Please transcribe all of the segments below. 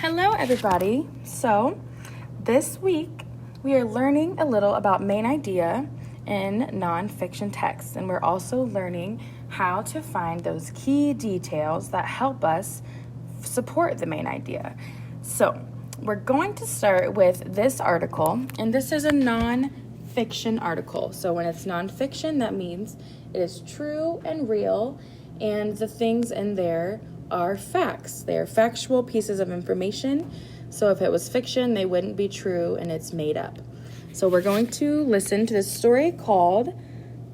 Hello, everybody. So, this week we are learning a little about main idea in nonfiction texts, and we're also learning how to find those key details that help us support the main idea. So, we're going to start with this article, and this is a nonfiction article. So, when it's nonfiction, that means it is true and real, and the things in there are facts. They are factual pieces of information. So if it was fiction, they wouldn't be true and it's made up. So we're going to listen to this story called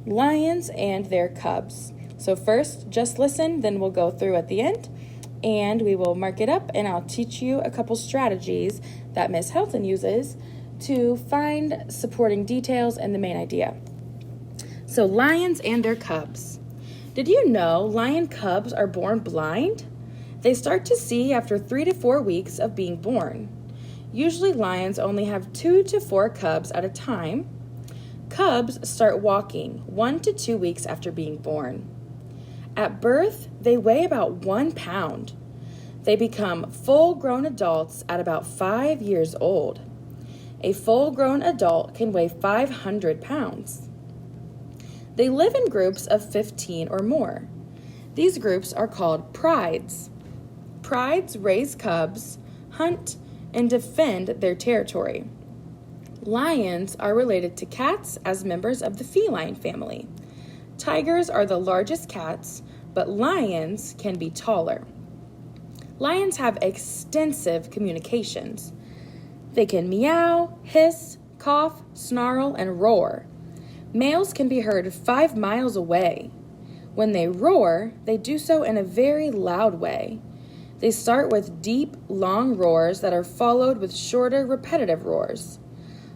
Lions and Their Cubs. So first, just listen, then we'll go through at the end and we will mark it up, and I'll teach you a couple strategies that Miss Helton uses to find supporting details and the main idea. So lions and their cubs. Did you know lion cubs are born blind? They start to see after 3 to 4 weeks of being born. Usually lions only have 2 to 4 cubs at a time. Cubs start walking 1 to 2 weeks after being born. At birth, they weigh about 1 pound. They become full-grown adults at about 5 years old. A full-grown adult can weigh 500 pounds. They live in groups of 15 or more. These groups are called prides. Prides raise cubs, hunt, and defend their territory. Lions are related to cats as members of the feline family. Tigers are the largest cats, but lions can be taller. Lions have extensive communications. They can meow, hiss, cough, snarl, and roar. Males can be heard 5 miles away. When they roar, they do so in a very loud way. They start with deep, long roars that are followed with shorter, repetitive roars.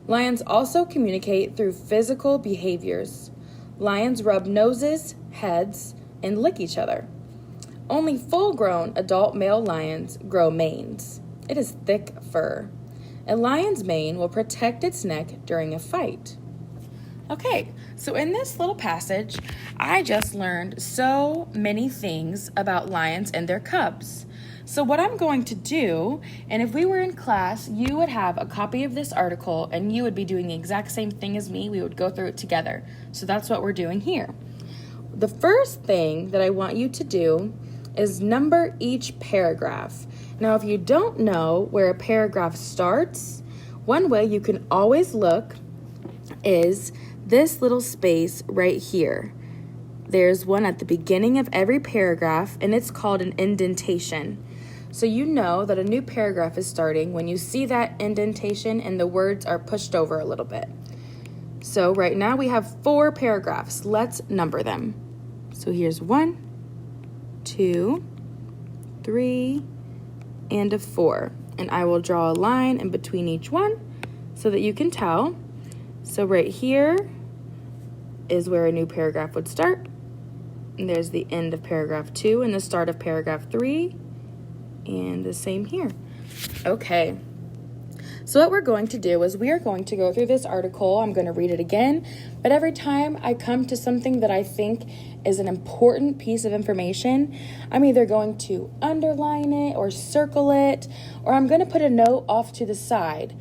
Lions also communicate through physical behaviors. Lions rub noses, heads, and lick each other. Only full-grown adult male lions grow manes. It is thick fur. A lion's mane will protect its neck during a fight. Okay, so in this little passage, I just learned so many things about lions and their cubs. So what I'm going to do, and if we were in class, you would have a copy of this article and you would be doing the exact same thing as me. We would go through it together. So that's what we're doing here. The first thing that I want you to do is number each paragraph. Now, if you don't know where a paragraph starts, one way you can always look is this little space right here. There's one at the beginning of every paragraph, and it's called an indentation. So you know that a new paragraph is starting when you see that indentation and the words are pushed over a little bit. So right now we have 4 paragraphs. Let's number them. So here's 1, 2, 3, and a 4. And I will draw a line in between each one so that you can tell. So right here is where a new paragraph would start. And there's the end of paragraph 2 and the start of paragraph 3. And the same here. Okay. So what we're going to do is we are going to go through this article. I'm going to read it again. But every time I come to something that I think is an important piece of information, I'm either going to underline it or circle it, or I'm going to put a note off to the side.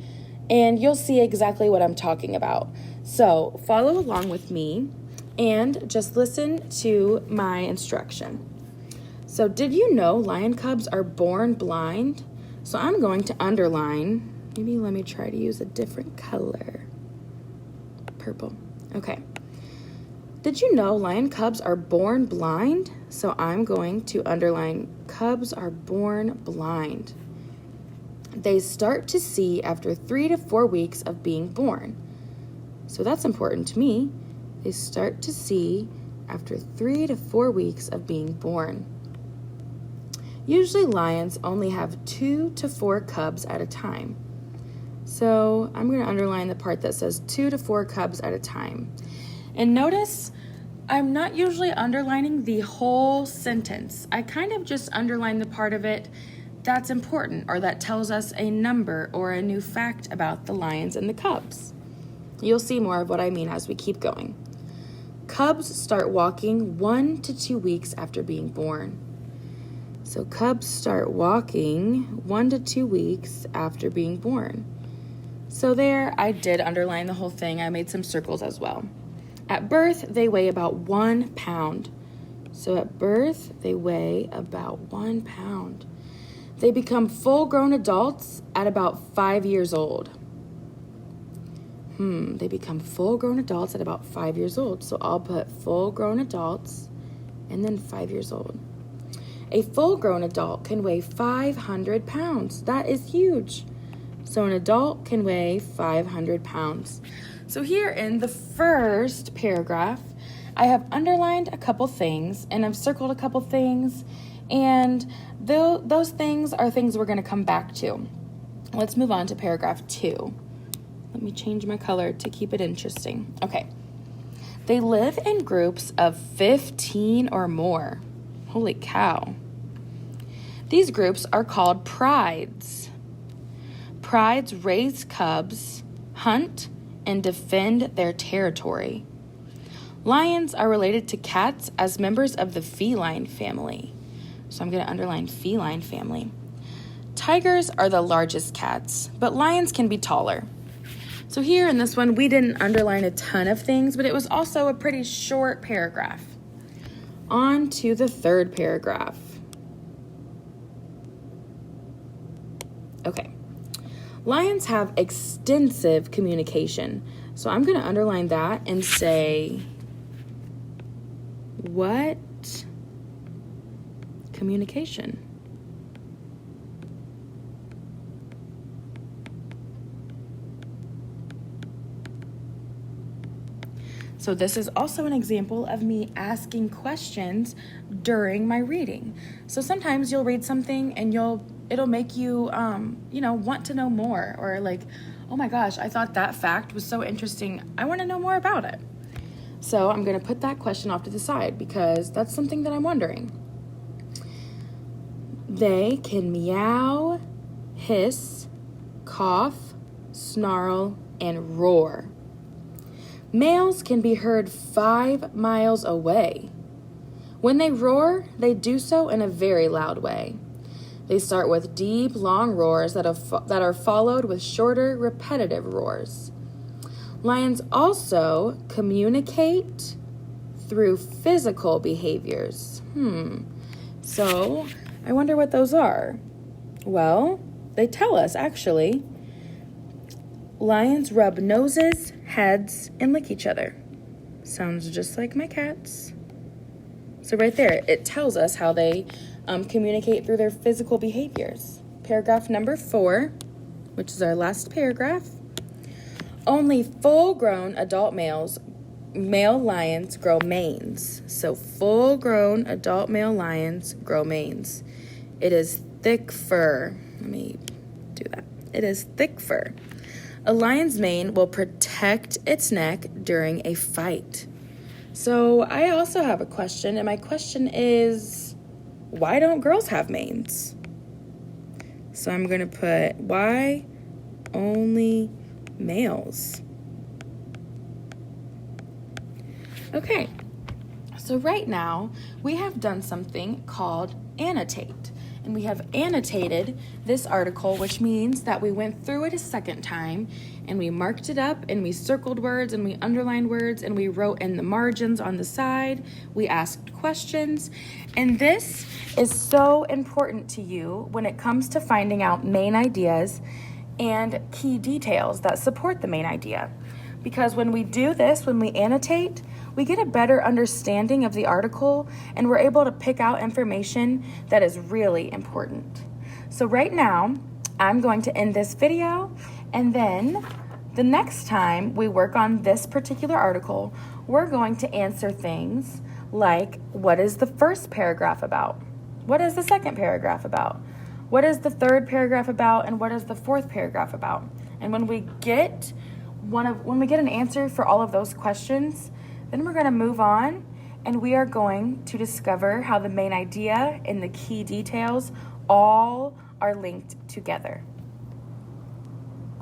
And you'll see exactly what I'm talking about. So follow along with me and just listen to my instruction. So did you know lion cubs are born blind? So I'm going to underline. Maybe let me try to use a different color. Purple. Okay. Did you know lion cubs are born blind? So I'm going to underline cubs are born blind. They start to see after 3 to 4 weeks of being born. So that's important to me. They start to see after 3 to 4 weeks of being born. Usually lions only have 2 to 4 cubs at a time. So I'm going to underline the part that says 2 to 4 cubs at a time. And notice I'm not usually underlining the whole sentence. I kind of just underline the part of it that's important or that tells us a number or a new fact about the lions and the cubs. You'll see more of what I mean as we keep going. Cubs start walking 1 to 2 weeks after being born. So cubs start walking 1 to 2 weeks after being born. So there, I did underline the whole thing. I made some circles as well. At birth, they weigh about 1 pound. So at birth, they weigh about 1 pound. They become full-grown adults at about 5 years old. They become full-grown adults at about 5 years old. So I'll put full-grown adults and then 5 years old. A full-grown adult can weigh 500 pounds. That is huge. So an adult can weigh 500 pounds. So here in the first paragraph, I have underlined a couple things and I've circled a couple things, and those things are things we're going to come back to. Let's move on to paragraph 2. Let me change my color to keep it interesting. Okay. They live in groups of 15 or more. Holy cow. These groups are called prides. Prides raise cubs, hunt, and defend their territory. Lions are related to cats as members of the feline family. So I'm going to underline feline family. Tigers are the largest cats, but lions can be taller. So here in this one, we didn't underline a ton of things, but it was also a pretty short paragraph. On to the third paragraph. Okay. Lions have extensive communication. So I'm going to underline that and say, what communication? So this is also an example of me asking questions during my reading. So sometimes you'll read something and it'll make you, want to know more, or like, oh my gosh, I thought that fact was so interesting. I want to know more about it. So I'm going to put that question off to the side because that's something that I'm wondering. They can meow, hiss, cough, snarl, and roar. Males can be heard 5 miles away. When they roar, they do so in a very loud way. They start with deep, long roars that are followed with shorter, repetitive roars. Lions also communicate through physical behaviors. So I wonder what those are. Well, they tell us, actually. Lions rub noses, heads, and lick each other. Sounds just like my cats. So right there, it tells us how they communicate through their physical behaviors. Paragraph number 4, which is our last paragraph. Only full-grown adult male lions grow manes. So full-grown adult male lions grow manes. It is thick fur. Let me do that. It is thick fur. A lion's mane will protect its neck during a fight. So I also have a question, and my question is, why don't girls have manes? So I'm going to put, why only males? Okay, so right now we have done something called annotate. And we have annotated this article, which means that we went through it a second time and we marked it up and we circled words and we underlined words and we wrote in the margins on the side. We asked questions. And this is so important to you when it comes to finding out main ideas and key details that support the main idea. Because when we do this, when we annotate, we get a better understanding of the article and we're able to pick out information that is really important. So right now, I'm going to end this video, and then the next time we work on this particular article, we're going to answer things like, what is the first paragraph about? What is the second paragraph about? What is the third paragraph about? And what is the fourth paragraph about? And when we get an answer for all of those questions, then we're going to move on and we are going to discover how the main idea and the key details all are linked together.